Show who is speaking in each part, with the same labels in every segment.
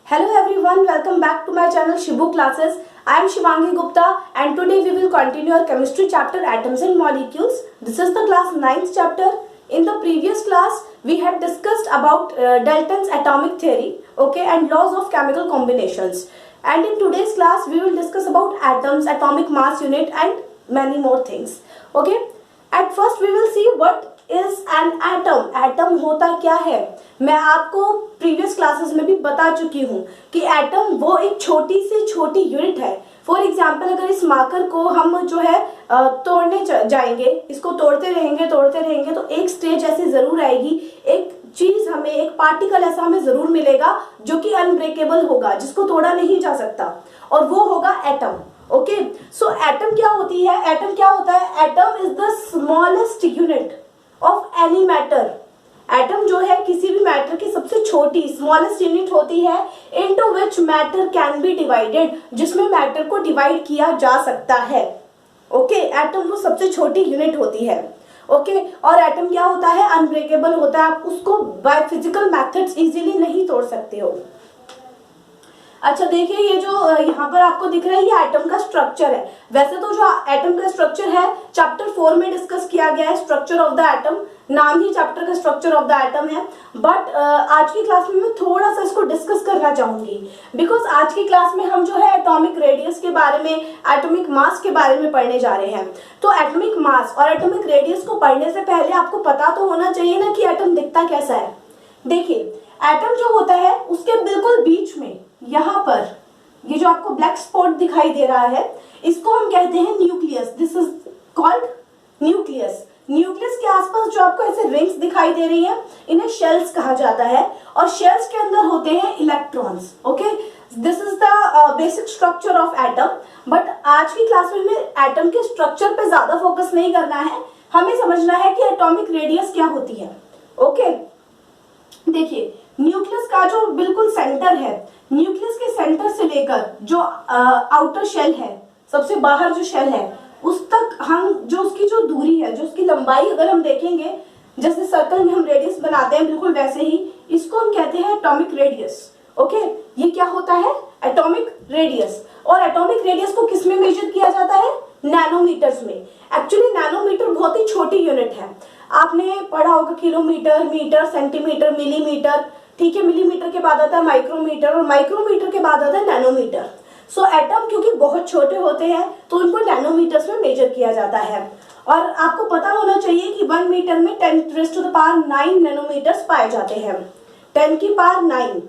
Speaker 1: Hello everyone, welcome back to my channel Shibu Classes. I am Shivangi Gupta and today we will continue our chemistry chapter Atoms and Molecules. This is the class 9th chapter. In the previous class, we had discussed about Dalton's atomic theory, and laws of chemical combinations. And in today's class, we will discuss about atoms, atomic mass unit and many more things. At first, we will see what is an atom. Atom होता क्या है? मैं आपको previous classes में भी बता चुकी हूँ कि एटम वो एक छोटी से छोटी यूनिट है. फॉर एग्जाम्पल, अगर इस मार्कर को हम जो है तोड़ने जाएंगे, इसको तोड़ते रहेंगे तो एक स्टेज ऐसी जरूर आएगी, एक चीज हमें, एक पार्टिकल ऐसा हमें जरूर मिलेगा जो कि अनब्रेकेबल होगा, जिसको तोड़ा नहीं जा सकता, और वो होगा एटम. सो एटम क्या होती है? एटम क्या होता है? Atom is the smallest unit of any matter. Atom जो है किसी भी मैटर की सबसे छोटी स्मॉलेस्ट यूनिट होती है into which matter can be divided, जिसमें मैटर को डिवाइड किया जा सकता है. एटम वो सबसे छोटी यूनिट होती है. और एटम क्या होता है? अनब्रेकेबल होता है. आप उसको बाय फिजिकल मेथड्स इजीली नहीं तोड़ सकते हो. अच्छा देखिए, ये जो यहाँ पर आपको दिख रहा है, ये एटम का स्ट्रक्चर है. वैसे तो जो एटम का स्ट्रक्चर है चैप्टर 4 में डिस्कस किया गया है, स्ट्रक्चर ऑफ द एटम. नाम ही चैप्टर का स्ट्रक्चर ऑफ द एटम है. बट आज की क्लास में मैं थोड़ा सा इसको डिस्कस करना चाहूंगी, बिकॉज आज की क्लास में हम जो है एटॉमिक रेडियस के बारे में, एटॉमिक मास के बारे में पढ़ने जा रहे हैं. तो एटॉमिक मास और एटॉमिक रेडियस को पढ़ने से पहले आपको पता तो होना चाहिए ना कि एटम दिखता कैसा है. देखिए, एटम जो होता है उसके बिल्कुल बीच में यहाँ पर ये जो आपको ब्लैक स्पॉट दिखाई दे रहा है, इसको हम कहते हैं nucleus. This is called nucleus. Nucleus के आसपास जो आपको ऐसे रिंग्स दिखाई दे रही हैं, इन्हें शेल्स कहा जाता है, और शेल्स के अंदर होते हैं electrons. This is the basic structure of atom. But आज की क्लास में हमें एटम के स्ट्रक्चर पे ज्यादा फोकस नहीं करना है, हमें समझना है कि एटॉमिक रेडियस क्या होती है. देखिए, न्यूक्लियस का जो बिल्कुल सेंटर है, न्यूक्लियस के सेंटर से लेकर जो आउटर शेल है, सबसे बाहर जो शेल है, उस तक हम जो उसकी जो दूरी है, जो उसकी लंबाई अगर हम देखेंगे, जैसे सर्कल में हम रेडियस बनाते हैं बिल्कुल वैसे ही इसको हम कहते हैं एटॉमिक रेडियस. ये क्या होता है? Atomic radius. और एटॉमिक रेडियस को किस में मेजर किया जाता है? नैनोमीटर्स में. एक्चुअली नैनोमीटर बहुत ही छोटी यूनिट है. आपने पढ़ा होगा किलोमीटर, मीटर, सेंटीमीटर, मिलीमीटर. ठीक है, मिलीमीटर के बाद आता है माइक्रोमीटर, और माइक्रोमीटर के बाद आता है नैनोमीटर. सो एटम क्योंकि बहुत छोटे होते हैं तो उनको नैनोमीटर्स में मेजर किया जाता है. और आपको पता होना चाहिए कि 1 मीटर में 10⁹ नैनोमीटर्स पाए जाते हैं. 10⁹.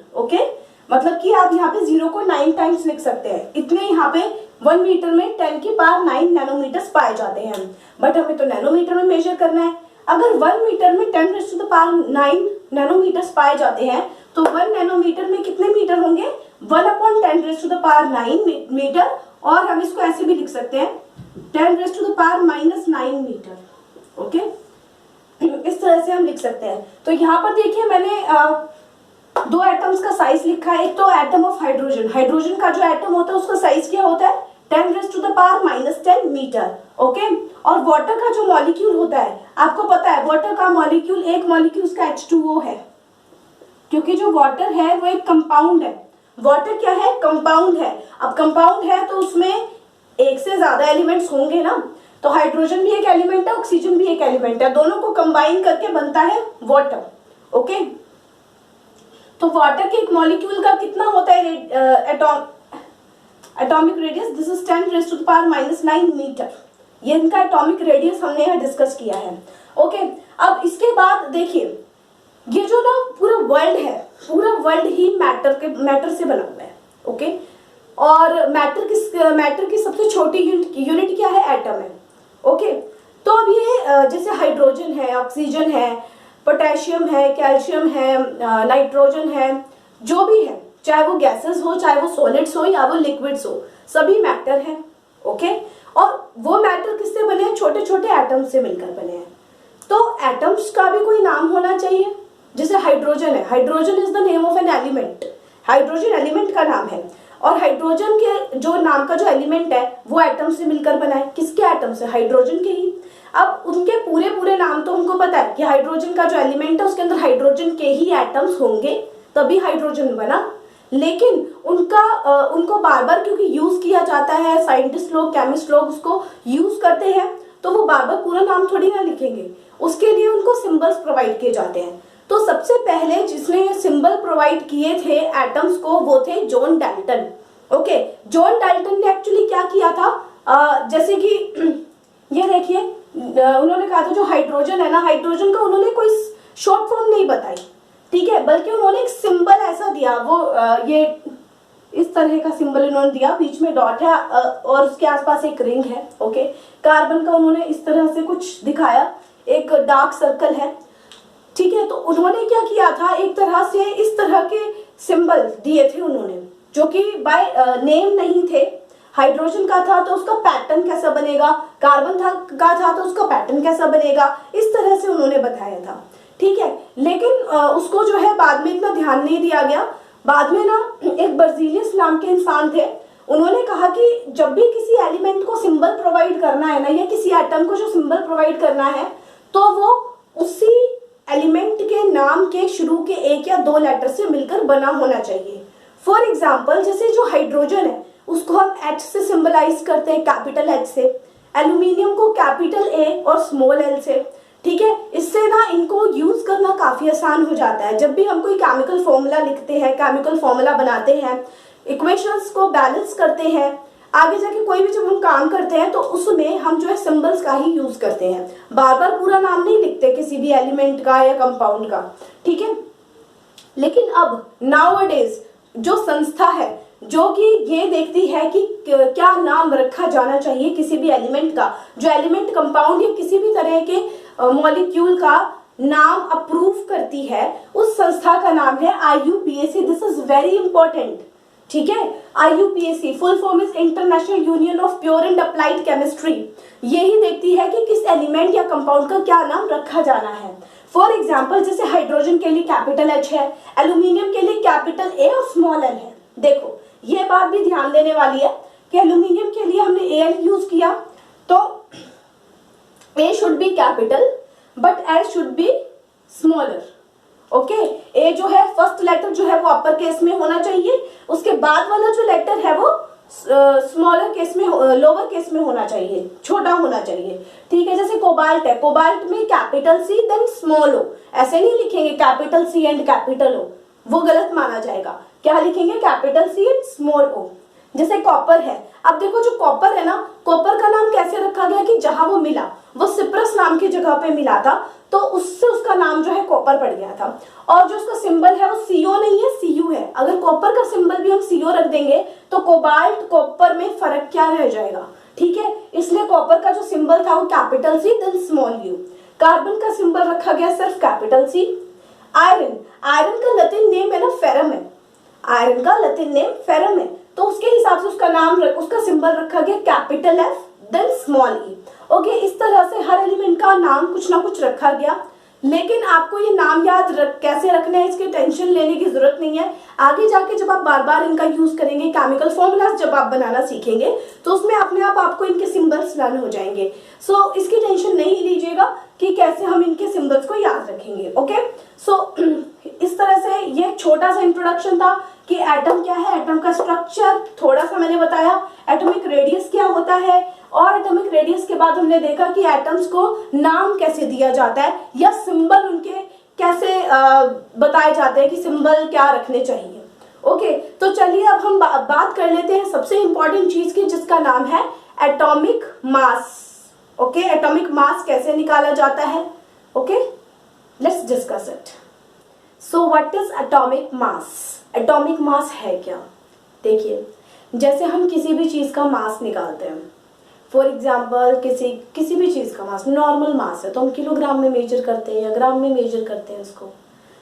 Speaker 1: मतलब कि आप यहाँ पे 0 को 9 टाइम्स लिख सकते हैं. इतने यहाँ पे 1 मीटर में 10⁹ नैनोमीटर्स पाए जाते हैं. बट हमें तो नैनोमीटर में मेजर करना है. अगर 1 मीटर में 10⁹ नैनोमीटर्स पाए जाते हैं तो 1 नैनोमीटर में कितने मीटर होंगे? 1/10⁹ मीटर. और हम इसको ऐसे भी लिख सकते हैं 10⁻⁻9 मीटर. इस तरह से हम लिख सकते हैं. तो यहाँ पर देखिए, मैंने दो एटम्स का साइज लिखा है. एक तो एटम ऑफ हाइड्रोजन. हाइड्रोजन का जो एटम होता है उसका साइज क्या होता है? 10⁻⁻10 मीटर. और वाटर का जो मॉलिक्यूल होता है, आपको पता है वाटर का मॉलिक्यूल, एक मॉलिक्यूल उसका H2O है, क्योंकि जो वाटर है वो एक कंपाउंड है. वाटर क्या है? कंपाउंड है. अब कंपाउंड है तो उसमें एक से ज्यादा एलिमेंट्स होंगे ना. तो हाइड्रोजन भी एक एलिमेंट है, ऑक्सीजन भी एक एलिमेंट है, दोनों को कंबाइन करके बनता है वाटर. तो वाटर के एक मॉलिक्यूल का कितना होता है atomic radius? This is 10⁻⁻9 metre. ये इनका एटॉमिक रेडियस हमने यहाँ डिस्कस किया है. अब इसके बाद देखिए, ये जो ना पूरा वर्ल्ड है, पूरा वर्ल्ड ही मैटर से बना हुआ है. और मैटर की सबसे छोटी यूनिट क्या है? एटम है. तो अब ये जैसे हाइड्रोजन है, ऑक्सीजन है, पोटेशियम है, कैल्शियम है, नाइट्रोजन है, जो भी है, चाहे वो गैसेस हो, चाहे वो सॉलिड्स हो या वो लिक्विड्स हो, सभी मैटर है. और वो मैटर किससे बने हैं? छोटे छोटे एटम्स से मिलकर बने हैं. तो एटम्स का भी कोई नाम होना चाहिए. जैसे हाइड्रोजन है, hydrogen is the name of an element. Hydrogen element का नाम है, और हाइड्रोजन के जो नाम का जो एलिमेंट है वो एटम से मिलकर बना है. किसके एटम से? हाइड्रोजन के ही. अब उनके पूरे नाम तो हमको पता है कि हाइड्रोजन का जो एलिमेंट है उसके अंदर हाइड्रोजन के ही एटम्स होंगे, तभी हाइड्रोजन बना. लेकिन उनको बार बार क्योंकि यूज किया जाता है, साइंटिस्ट लोग, केमिस्ट लोग उसको यूज करते हैं, तो वो बार बार पूरा नाम थोड़ी ना लिखेंगे, उसके लिए उनको सिंबल्स प्रोवाइड किए जाते हैं। तो सबसे पहले जिसने सिंबल प्रोवाइड किए थे एटम्स को वो थे John Dalton. Okay, John Dalton ने एक्चुअली क्या किया था, जैसे कि ये देखिए, उन्होंने कहा था जो हाइड्रोजन है ना, हाइड्रोजन का उन्होंने कोई शॉर्ट फॉर्म नहीं बताई, ठीक है, बल्कि उन्होंने एक सिंबल ऐसा दिया, वो ये इस तरह का सिंबल उन्होंने दिया, बीच में डॉट है और उसके आसपास एक रिंग है। ओके, कार्बन का उन्होंने इस तरह से कुछ दिखाया, एक डार्क सर्कल है, ठीक है। तो उन्होंने क्या किया था, एक तरह से इस तरह के सिंबल दिए थे उन्होंने, जो कि बाय नेम नहीं थे। हाइड्रोजन का था तो उसका पैटर्न कैसा बनेगा, कार्बन का था तो उसका पैटर्न कैसा बनेगा, इस तरह से उन्होंने बताया था, ठीक है। लेकिन उसको जो है बाद में इतना ध्यान नहीं दिया गया। बाद में ना एक बर्जीलियस नाम के इंसान थे, उन्होंने कहा कि जब भी किसी एलिमेंट को सिंबल प्रोवाइड करना है ना, या किसी एटम को जो सिंबल प्रोवाइड करना है, तो वो उसी एलिमेंट के नाम के शुरू के एक या दो लेटर से मिलकर बना होना चाहिए। फॉर एग्जाम्पल, जैसे जो हाइड्रोजन है उसको हम H से सिंबलाइज करते हैं, कैपिटल H से, एल्यूमिनियम को कैपिटल A और स्मॉल l से, ठीक है। इससे ना इनको यूज करना काफी आसान हो जाता है। जब भी हम कोई केमिकल फॉर्मूला लिखते हैं, केमिकल फॉर्मूला बनाते हैं, इक्वेशंस को बैलेंस करते हैं, आगे जाके कोई भी जब हम काम करते हैं तो उसमें हम जो है सिंबल्स का ही यूज करते हैं, बार बार पूरा नाम नहीं लिखते किसी भी एलिमेंट का या कंपाउंड का, ठीक है। लेकिन अब नाउअडेज जो संस्था है जो कि ये देखती है कि क्या नाम रखा जाना चाहिए किसी भी एलिमेंट का, जो एलिमेंट, कंपाउंड या किसी भी तरह के मॉलिक्यूल का नाम अप्रूव करती है, उस संस्था का नाम है IUPAC। This is very important, ठीक है। IUPAC full form is international union of pure and applied chemistry. यही देखती है कि किस एलिमेंट या कंपाउंड का क्या नाम रखा जाना है। फॉर एग्जाम्पल, जैसे हाइड्रोजन के लिए कैपिटल H है, एल्यूमिनियम के लिए कैपिटल A और स्मॉल l है। देखो ये बात भी ध्यान देने वाली है कि एल्यूमिनियम के लिए हमने Al यूज किया तो A should be capital but L should be smaller. Okay, A जो है फर्स्ट लेटर जो है वो अपर केस में होना चाहिए, उसके बाद वाला जो लेटर है वो स्मॉलर केस में, लोअर केस में होना चाहिए, छोटा होना चाहिए, ठीक है। जैसे कोबाल्ट है, कोबाल्ट में capital C then small O, ऐसे नहीं लिखेंगे capital C and capital O, वो गलत माना जाएगा। क्या लिखेंगे, capital C and small O। जैसे कॉपर है, अब देखो जो कॉपर है ना, कॉपर का नाम कैसे रखा गया कि जहां वो मिला वो सिप्रस नाम की जगह पे मिला था, तो उससे उसका नाम जो है कॉपर पड़ गया था। और जो उसका सिंबल है वो CO नहीं है, CU है। अगर कॉपर का सिंबल भी हम CO रख देंगे तो कोबाल्ट कॉपर में फर्क क्या रह जाएगा, ठीक है। इसलिए कॉपर का जो सिंबल था वो capital C then small u। Carbon का सिंबल रखा गया सिर्फ कैपिटल C। आयरन, आयरन का लैटिन नेम है ना फेरम है, आयरन का लैटिन नेम फेरम है, तो उसके हिसाब से उसका नाम, उसका सिंबल रखा गया capital F then small e। Okay, इस तरह से हर एलिमेंट का नाम कुछ ना कुछ रखा गया। लेकिन आपको ये नाम याद कैसे रखना है इसकी टेंशन लेने की जरूरत नहीं है। आगे जाके जब आप बार बार इनका यूज करेंगे, केमिकल फॉर्मूलाज जब आप बनाना सीखेंगे तो उसमें अपने आप आपको इनके सिंबल्स लर्न हो जाएंगे। सो इसकी टेंशन नहीं लीजिएगा कि कैसे हम इनके सिंबल्स को याद रखेंगे। ओके, सो इस तरह से ये छोटा सा इंट्रोडक्शन था कि एटम क्या है, एटम का स्ट्रक्चर थोड़ा सा मैंने बताया, एटॉमिक रेडियस क्या होता है, और एटॉमिक रेडियस के बाद हमने देखा कि एटम्स को नाम कैसे दिया जाता है या सिंबल उनके कैसे बताए जाते हैं कि सिंबल क्या रखने चाहिए। ओके, तो चलिए अब हम बात कर लेते हैं सबसे इंपॉर्टेंट चीज की, जिसका नाम है atomic mass. Okay, atomic mass कैसे निकाला जाता है। Okay, let's discuss it. So what is atomic mass. Atomic mass है क्या, देखिए जैसे हम किसी भी चीज का मास निकालते हैं, फॉर एग्जाम्पल किसी भी चीज का मास, नॉर्मल मास है तो हम किलोग्राम में मेजर करते हैं या ग्राम में मेजर करते हैं उसको।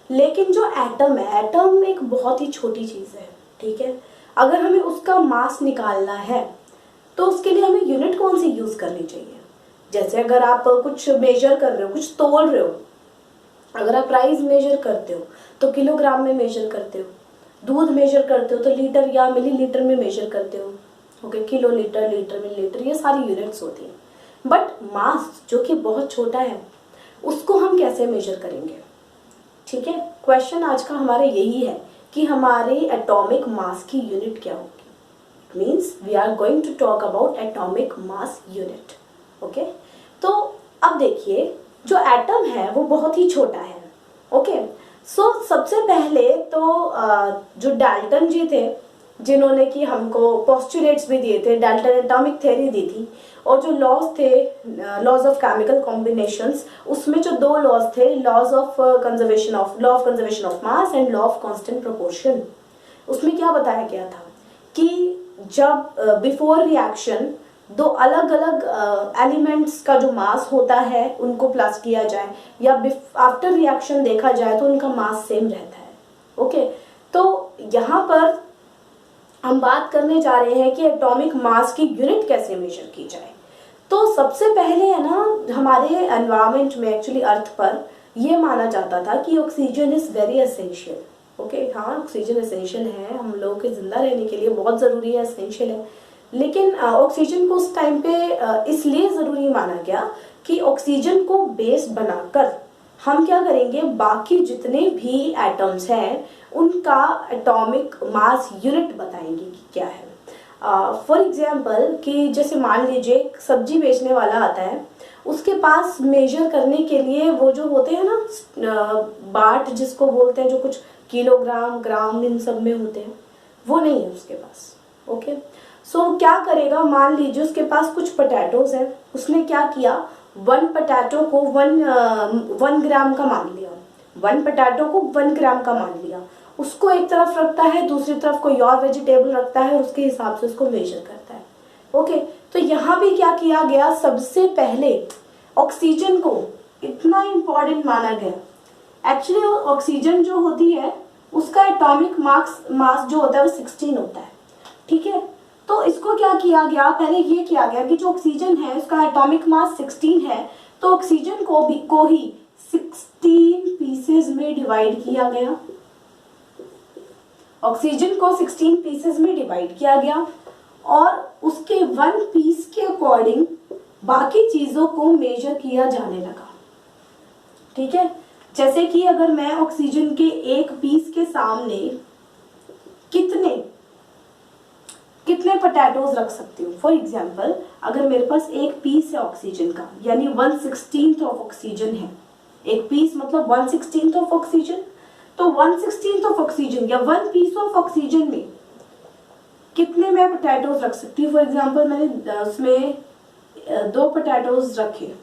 Speaker 1: लेकिन जो एटम है, एटम एक बहुत ही छोटी चीज है, ठीक है। अगर हमें उसका मास निकालना है तो उसके लिए हमें यूनिट कौन सी यूज करनी चाहिए। जैसे अगर आप कुछ मेजर कर रहे हो, कुछ तोल रहे हो, अगर आप राइस मेजर करते हो तो किलोग्राम में मेजर करते हो, दूध मेजर करते हो तो लीटर या मिलीलीटर में मेजर करते हो। Okay, kilo litre, litre millilitre, ये सारी यूनिट्स होती हैं। बट मास जो कि बहुत छोटा है उसको हम कैसे मेजर करेंगे, ठीक है। क्वेश्चन आज का हमारा यही है कि हमारे एटॉमिक मास की यूनिट क्या होगी। Means we are going to talk about atomic mass unit. Okay, तो अब देखिए जो एटम है वो बहुत ही छोटा है। ओके, सो सबसे पहले तो जो डाल्टन जी थे जिन्होंने कि हमको पोस्टुलेट्स भी दिए थे, डाल्टन एटॉमिक थ्योरी दी थी, और जो लॉज थे, लॉज ऑफ केमिकल कॉम्बिनेशंस, उसमें जो दो लॉज थे, laws of conservation of law of conservation of mass and law of constant proportion, उसमें क्या बताया गया था कि जब बिफोर रिएक्शन दो अलग अलग एलिमेंट्स का जो मास होता है उनको प्लस किया जाए, या आफ्टर रिएक्शन देखा जाए तो उनका मास सेम रहता है। ओके, तो यहाँ पर हम बात करने जा रहे हैं कि एटॉमिक मास की यूनिट कैसे मेजर की जाए। तो सबसे पहले है ना, हमारे एनवायरनमेंट में एक्चुअली अर्थ पर यह माना जाता था कि oxygen is very essential. Okay, हाँ ऑक्सीजन एसेंशियल है, हम लोगों के जिंदा रहने के लिए बहुत ज़रूरी है, एसेंशियल है। लेकिन ऑक्सीजन को उस टाइम पे इसलिए ज़रूरी माना गया कि ऑक्सीजन को बेस बनाकर हम क्या करेंगे, बाकी जितने भी एटम्स हैं उनका एटॉमिक मास यूनिट बताएंगे कि क्या है। फॉर एग्जाम्पल कि जैसे मान लीजिए एक सब्जी बेचने वाला आता है, उसके पास मेजर करने के लिए वो जो होते हैं ना बाट जिसको बोलते हैं, जो कुछ किलोग्राम ग्राम इन सब में होते हैं, वो नहीं है उसके पास। ओके, सो क्या करेगा, मान लीजिए उसके पास कुछ पोटैटोज हैं, उसने क्या किया, वन पोटैटो को वन ग्राम का मान लिया, वन पोटैटो को 1 ग्राम का मान लिया, उसको एक तरफ रखता है, दूसरी तरफ कोई और वेजिटेबल रखता है, उसके हिसाब से उसको मेजर करता है। ओके, तो यहाँ भी क्या किया गया, सबसे पहले ऑक्सीजन को इतना इम्पोर्टेंट माना गया। एक्चुअली ऑक्सीजन जो होती है उसका एटॉमिक मास जो होता है वो 16 होता है। ठीक है, तो इसको क्या किया गया, पहले ये किया गया कि जो ऑक्सीजन है उसका एटॉमिक मास 16 है, तो ऑक्सीजन को ही 16 पीसेस में डिवाइड किया गया। ऑक्सीजन को 16 पीसेस में डिवाइड किया गया और उसके 1 पीस के अकॉर्डिंग बाकी चीजों को मेजर किया जाने लगा। ठीक है, जैसे कि अगर मैं ऑक्सीजन के एक पीस के सामने कितने पोटैटोज रख सकती हूँ। फॉर एग्जाम्पल अगर मेरे पास एक पीस है ऑक्सीजन का, यानी 1/16 ऑफ ऑक्सीजन है, एक पीस मतलब 1/16 ऑफ ऑक्सीजन, तो 1/16 ऑफ ऑक्सीजन या 1 पीस ऑफ ऑक्सीजन में कितने मैं पोटैटोज रख सकती हूँ। फॉर एग्जाम्पल मैंने उसमें 2 पोटैटोज रखे।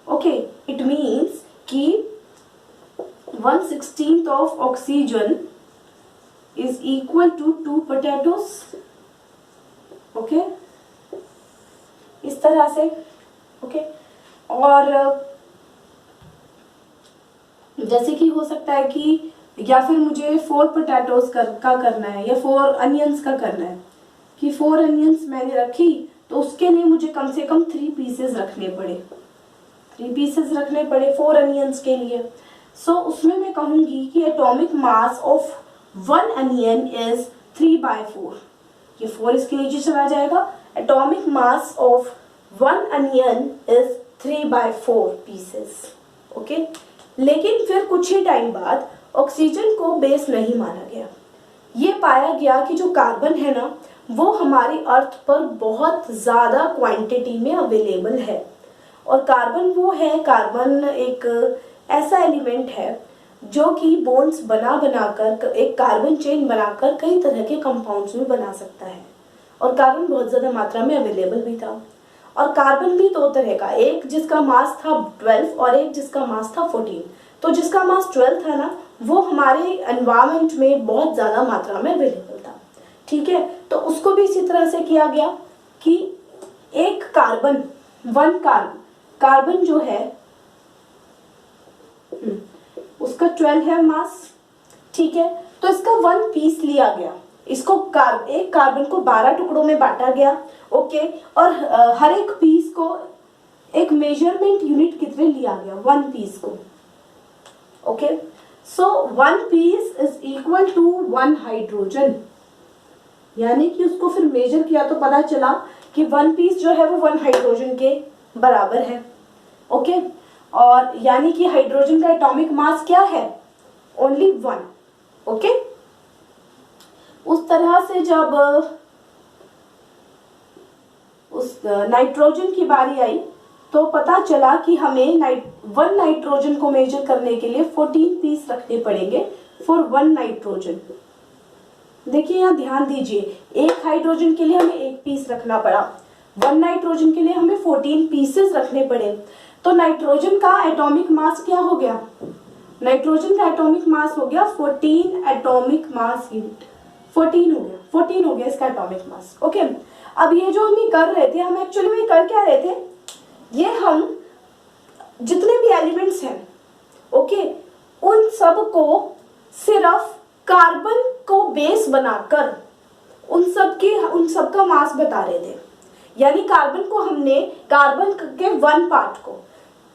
Speaker 1: ओके, इट मीन्स कि 1/16 of oxygen is equal to 2 potatoes. Okay, इस तरह से। ओके, और जैसे कि हो सकता है कि या फिर मुझे 4 पोटैटोज का करना है या 4 अनियंस का करना है, कि 4 अनियंस मैंने रखी तो उसके लिए मुझे कम से कम 3 पीसेस रखने पड़े, 3 पीसेस रखने पड़े 4 अनियंस के लिए। सो उसमें मैं कहूंगी कि atomic mass of 1 onion is 3/4। ये 4 इसके नीचे चला जाएगा। Atomic mass of 1 onion is 3/4 pieces. Okay, लेकिन फिर कुछ ही टाइम बाद ऑक्सीजन को बेस नहीं माना गया। ये पाया गया कि जो कार्बन है ना, वो हमारी अर्थ पर बहुत ज़्यादा क्वांटिटी में अवेलेबल है। और कार्बन वो है, कार्बन एक ऐसा एलिमेंट है जो कि बॉन्ड्स बनाकर एक कार्बन चेन बनाकर कई तरह के कंपाउंड्स में बना सकता है। और कार्बन बहुत ज़्यादा मात्रा में अवेलेबल भी था। और कार्बन भी 2 तरह का, एक जिसका मास था 12 और एक जिसका मास था 14। तो जिसका मास 12 था ना, वो हमारे एनवायरनमेंट में बहुत ज़्यादा मात्रा में अवेलेबल था। ठीक है, तो उसको भी इसी तरह से किया गया कि एक कार्बन, 1 कार्बन जो है उसका 12 है मास। ठीक है, तो इसका 1 पीस लिया गया, इसको एक कार्बन को 12 टुकड़ों में बांटा गया। ओके, और हर एक पीस को एक मेजरमेंट यूनिट कितने लिया गया, 1 पीस को। Okay, so 1 piece is equal to 1 hydrogen, यानी कि उसको फिर मेजर किया तो पता चला कि 1 पीस जो है वो 1 हाइड्रोजन के बराबर है। ओके, और यानी कि हाइड्रोजन का एटॉमिक मास क्या है, ओनली 1। ओके, तरह से जब उस नाइट्रोजन की बारी आई तो पता चला कि हमें वन नाइट्रोजन को मेजर करने के लिए 14 पीस रखने पड़ेंगे फॉर वन नाइट्रोजन। देखिए यहाँ ध्यान दीजिए, एक हाइड्रोजन के लिए हमें एक पीस रखना पड़ा, वन नाइट्रोजन के लिए हमें 14 पीसेस रखने पड़े। तो नाइट्रोजन का एटॉमिक मास क्या हो गया? नाइट्रोजन का एटॉमिक मास हो गया 14 एटॉमिक मास यूनिट, 14 हो गया इसका एटॉमिक मास। ओके, अब ये जो हम कर रहे थे, हम एक्चुअली में कर क्या रहे थे, ये हम जितने भी एलिमेंट्स हैं, ओके, उन सब को सिर्फ कार्बन को बेस बनाकर उन सब का मास बता रहे थे। यानी कार्बन को हमने कार्बन के 1 पार्ट को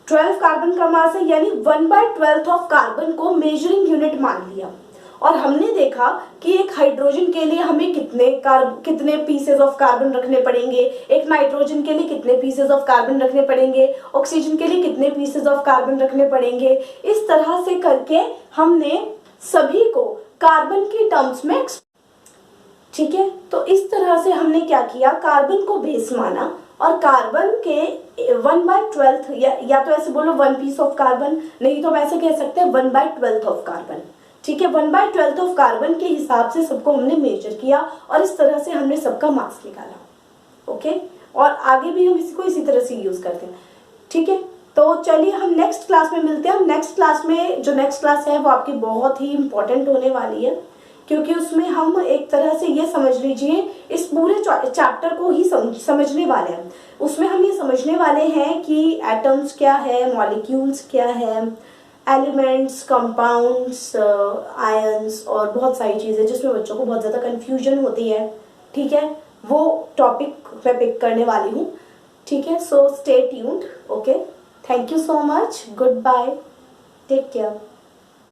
Speaker 1: 12 कार्बन का मास है, यानी 1/12 ऑफ कार्बन को मेजरिंग यूनिट मान लिया। और हमने देखा कि एक हाइड्रोजन के लिए हमें कितने पीसेस ऑफ कार्बन रखने पड़ेंगे, एक नाइट्रोजन के लिए कितने पीसेस ऑफ कार्बन रखने पड़ेंगे, ऑक्सीजन के लिए कितने पीसेस ऑफ कार्बन रखने पड़ेंगे। इस तरह से करके हमने सभी को कार्बन की टर्म्स में, ठीक है, तो इस तरह से हमने क्या किया, कार्बन को बेस माना और कार्बन के 1/12 या तो ऐसे बोलो 1 पीस ऑफ कार्बन, नहीं तो हम ऐसे कह सकते हैं 1/12 ऑफ कार्बन। ठीक है, 1/12 ऑफ कार्बन के हिसाब से सबको हमने मेजर किया और इस तरह से हमने सबका मास निकाला। ओके, और आगे भी हम इसको इसी तरह से यूज करते हैं। ठीक है, तो चलिए हम नेक्स्ट क्लास में मिलते हैं। नेक्स्ट क्लास में जो नेक्स्ट क्लास है वो आपकी बहुत ही इंपॉर्टेंट होने वाली है, क्योंकि उसमें हम एक तरह से ये समझ लीजिए इस पूरे चैप्टर को ही समझने वाले हैं। उसमें हम ये समझने वाले हैं कि एटम्स क्या है, मॉलिक्यूल्स क्या है, एलिमेंट्स, कंपाउंड्स, आयंस और बहुत सारी चीज़ें जिसमें बच्चों को बहुत ज़्यादा कन्फ्यूजन होती है। ठीक है, वो टॉपिक मैं पिक करने वाली हूँ। ठीक है, so stay tuned. Okay, thank you so much, good bye, take care.